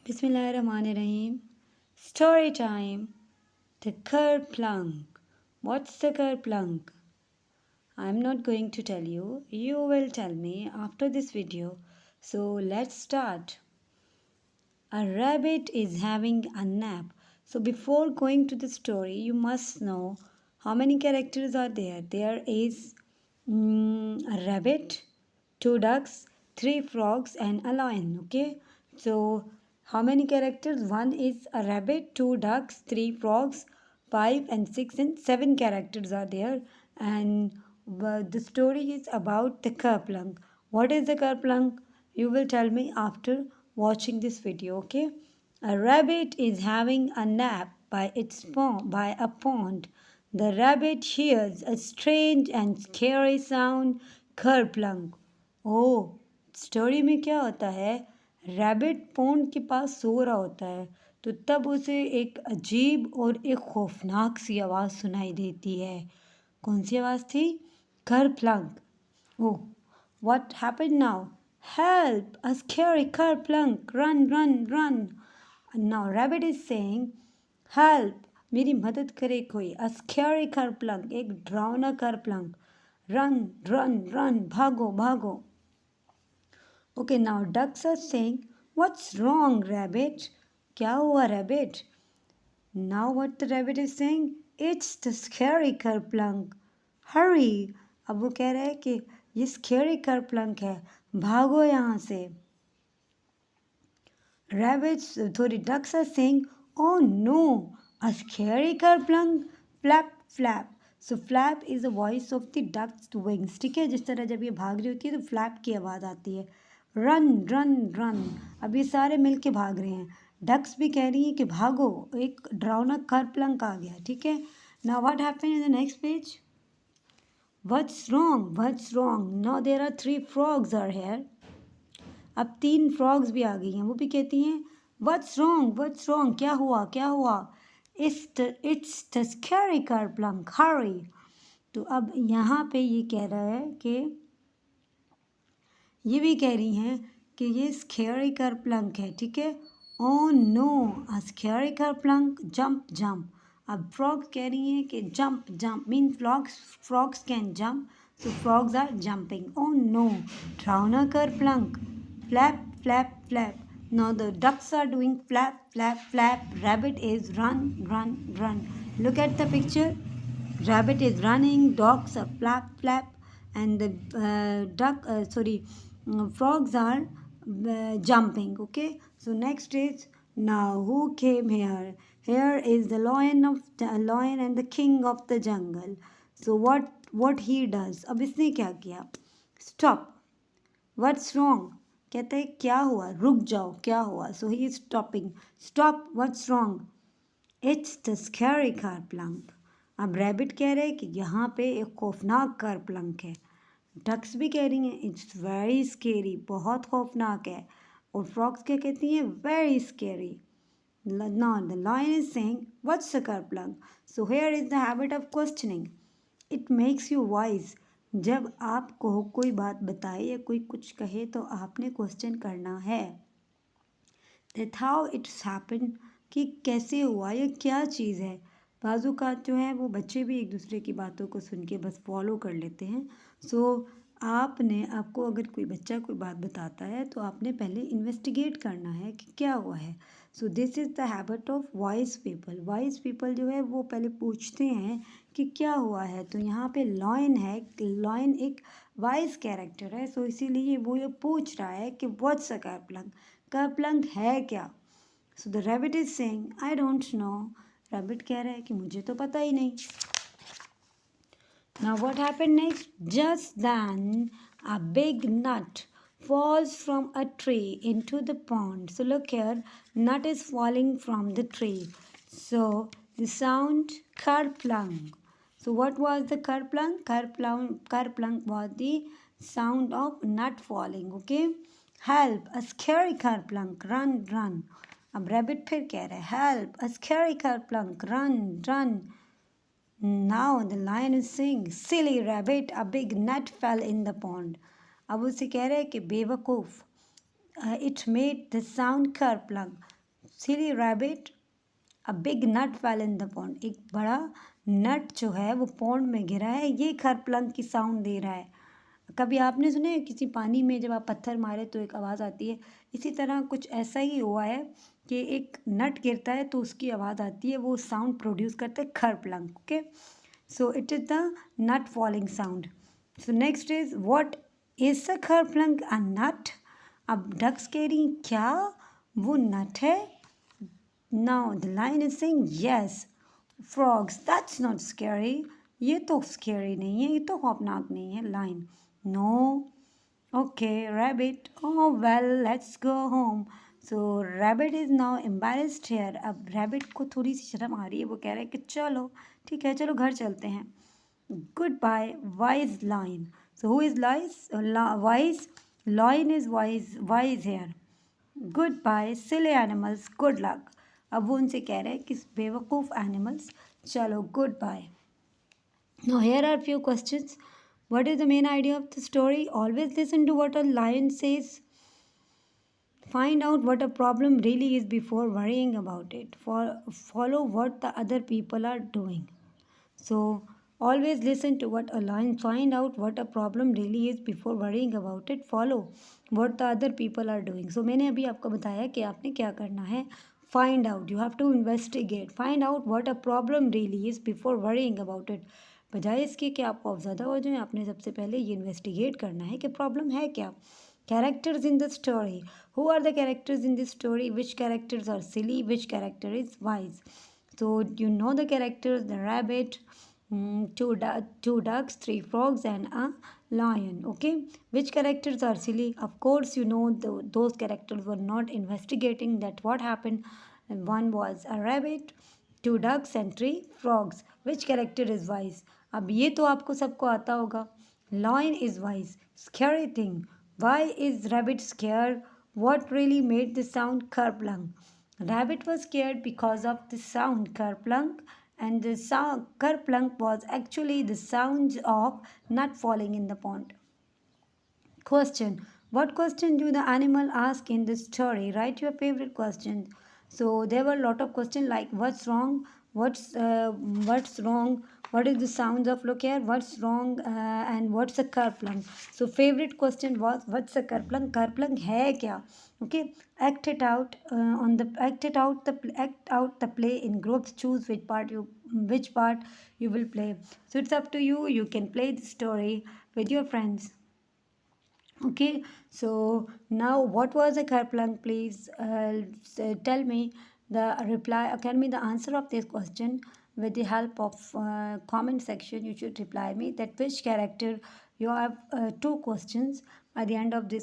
Bismillahirrahmanirrahim. Story time. The Kerplunk. What's the Kerplunk? I'm not going to tell you. You will tell me after this video. So let's start. A rabbit is having a nap. So before going to the story, you must know how many characters are there. There is a rabbit, two ducks, three frogs, and a lion. Okay, so how many characters? One is a rabbit, two ducks, three frogs, five and six and seven characters are there. And the story is about the Kerplunk. What is the Kerplunk? You will tell me after watching this video. Okay, a rabbit is having a nap by a pond. The rabbit hears a strange and scary sound, kerplunk. Oh, story में क्या होता है? Rabbit pond के पास सो रहा होता है, तो तब उसे एक अजीब और एक खौफनाक सी आवाज़ सुनाई देती है. कौन सी आवाज़ थी? kerplunk. Oh, what happened now? Help! A scary kerplunk! Run, run, run! And now rabbit is saying, Help! मेरी मदद करे कोई. A scary kerplunk, एक डरावना kerplunk. Run, run, run! भागो, भागो. Okay, now ducks are saying, What's wrong, rabbit? क्या हुआ, rabbit? Now what the rabbit is saying? It's the scary kerplunk. Hurry! अब वो कह रहा है कि ये scary kerplunk है, भागो यहाँ से. Rabbits, sorry, ducks are saying, Oh no, a scary kerplunk. Flap, flap. So flap is the voice of the duck's wings. ठीक है, जिस तरह जब ये भाग रही होती है तो flap की आवाज़ आती है. Run, run, run. अब ये सारे मिल के भाग रहे हैं. डक्स भी कह रही हैं कि भागो, एक डरावना kerplunk आ गया. ठीक है. Now what happened in the next page? What's wrong? What's wrong? Now there are three frogs are here. अब तीन फ्रॉग्स भी आ गई हैं. वो भी कहती हैं व्हाट्स रॉन्ग, व्हाट्स रॉन्ग, क्या हुआ, क्या हुआ. इट्स द स्कैरी kerplunk, हरी. तो अब यहाँ पे ये कह रहा है कि ये भी कह रही हैं कि ये स्कैरी kerplunk है. ठीक है. Oh no, a scary kerplunk, jump, jump. अब फ्रॉग्स कह रही हैं कि jump, jump mean frogs can jump, so frogs are jumping. Oh no, drowner kerplunk. Flap, flap, flap. Now the ducks are doing flap, flap, flap. Rabbit is run, run, run. Look at the picture. Rabbit is running, dogs are flap, flap, and the frogs are jumping. Okay. So next is now who came here? Here is the lion and the king of the jungle. So what he does? अब इसने क्या किया? Stop. What's wrong? कहता है क्या हुआ, रुक जाओ, क्या हुआ. So he is stopping. Stop. What's wrong? It's the scary kerplunk. अब रैबिट कह रहे हैं कि यहाँ पे एक खौफनाक kerplunk है. डक्स भी कह रही हैं इट्स वेरी स्केरी, बहुत खौफनाक है. और फ्रॉग्स क्या कहती हैं? Very scary. Now the lion is saying, What's a kerplunk? So here is the habit of questioning. It makes you wise. जब आपको कोई बात बताए या कोई कुछ कहे तो आपने क्वेश्चन करना है. That how it's happened, कि कैसे हुआ, या क्या चीज़ है. बाजू का जो है वो बच्चे भी एक दूसरे की बातों को सुन के बस फॉलो कर लेते हैं. आपको अगर कोई बच्चा कोई बात बताता है तो आपने पहले इन्वेस्टिगेट करना है कि क्या हुआ है. So this is the habit of wise people. Wise people जो है वो पहले पूछते हैं कि क्या हुआ है. तो यहाँ पे लॉयन है. लॉयन एक वाइज कैरेक्टर है, सो इसीलिए वो ये पूछ रहा है कि व्हाट्स अ kerplunk. kerplunk है क्या. So the rabbit is saying I don't know. Rabbit कह रहा है कि मुझे तो पता ही नहीं. Now what happened next? Just then a big nut falls from a tree into the pond. So look here, nut is falling from the tree. So the sound kerplunk. So what was the kerplunk? Kerplunk was the sound of nut falling. Okay. Help! A scary kerplunk. Run, run. अब rabbit फिर कह रहा है help! A scary kerplunk. Run, run. Now the lion is saying, Silly rabbit, a big nut fell in the pond. अब उसे कह रहे हैं कि बेवकूफ़, it made the sound kerplunk. silly rabbit, a big nut fell in the pond. एक बड़ा नट जो है वो पॉन्ड में गिरा है, ये खरप्लंग की साउंड दे रहा है। कभी आपने सुने हैं किसी पानी में जब आप पत्थर मारे तो एक आवाज़ आती है, इसी तरह कुछ ऐसा ही हुआ है कि एक नट गिरता है तो उसकी आवाज़ आती है, वो साउंड प्रोड्यूस करते हैं kerplunk. Okay, so it is the nut falling sound. So next is what is the kerplunk a nut? अब डक्स कह रही क्या वो नट है? Now the lion is saying yes. Frogs, that's not scary. ये तो scary नहीं है, ये तो खौफनाक नहीं है. Lion, no. Okay, rabbit. Oh well, let's go home. So rabbit is now embarrassed here. अब rabbit को थोड़ी सी शर्म आ रही है, वो कह रहा है कि चलो ठीक है, चलो घर चलते हैं. Goodbye, wise lion. So who is wise? Lion is wise here. Good bye silly animals, good luck. अब वो उनसे कह रहे हैं कि बेवकूफ़ एनिमल्स, चलो good bye. Now here are few questions. What is the main idea of the story? Always listen to what a lion says. Find out what a problem really is before worrying about it. Follow what the other people are doing. So always listen to what a lion. Find out what a problem really is before worrying about it. Follow what the other people are doing. So मैंने अभी आपको बताया कि आपने क्या करना है. Find out. You have to investigate. Find out what a problem really is before worrying about it. बजाय इसके कि आप ज़्यादा हो जाए, आपने सबसे पहले ये इन्वेस्टिगेट करना है कि प्रॉब्लम है क्या. Characters in the story. Who are the characters in this story? Which characters are silly? Which character is wise? So you know the characters: the rabbit, two ducks, three frogs, and a lion. Okay, which characters are silly? Of course, you know those characters were not investigating that what happened. And one was a rabbit, two ducks, and three frogs. Which character is wise? अब ये तो आपको सबको आता होगा. Lion is wise. Scary thing. Why is rabbit scared? What really made the sound kerplunk? Rabbit was scared because of the sound kerplunk, and the sound kerplunk was actually the sound of nut falling in the pond. Question. What question do the animal ask in this story? Write your favorite question. So there were a lot of questions like what's wrong, what's wrong, what is the sound of look here, what's wrong, and what's a kerplunk. So favorite question was what's a kerplunk? Kerplunk है क्या? Okay, act out the play in groups. Choose which part you will play. So it's up to you. You can play the story with your friends. Okay, so now what was a kerplunk? Please tell me the reply. Tell me the answer of this question with the help of comment section. You should reply me that which character. You have two questions. By the end of this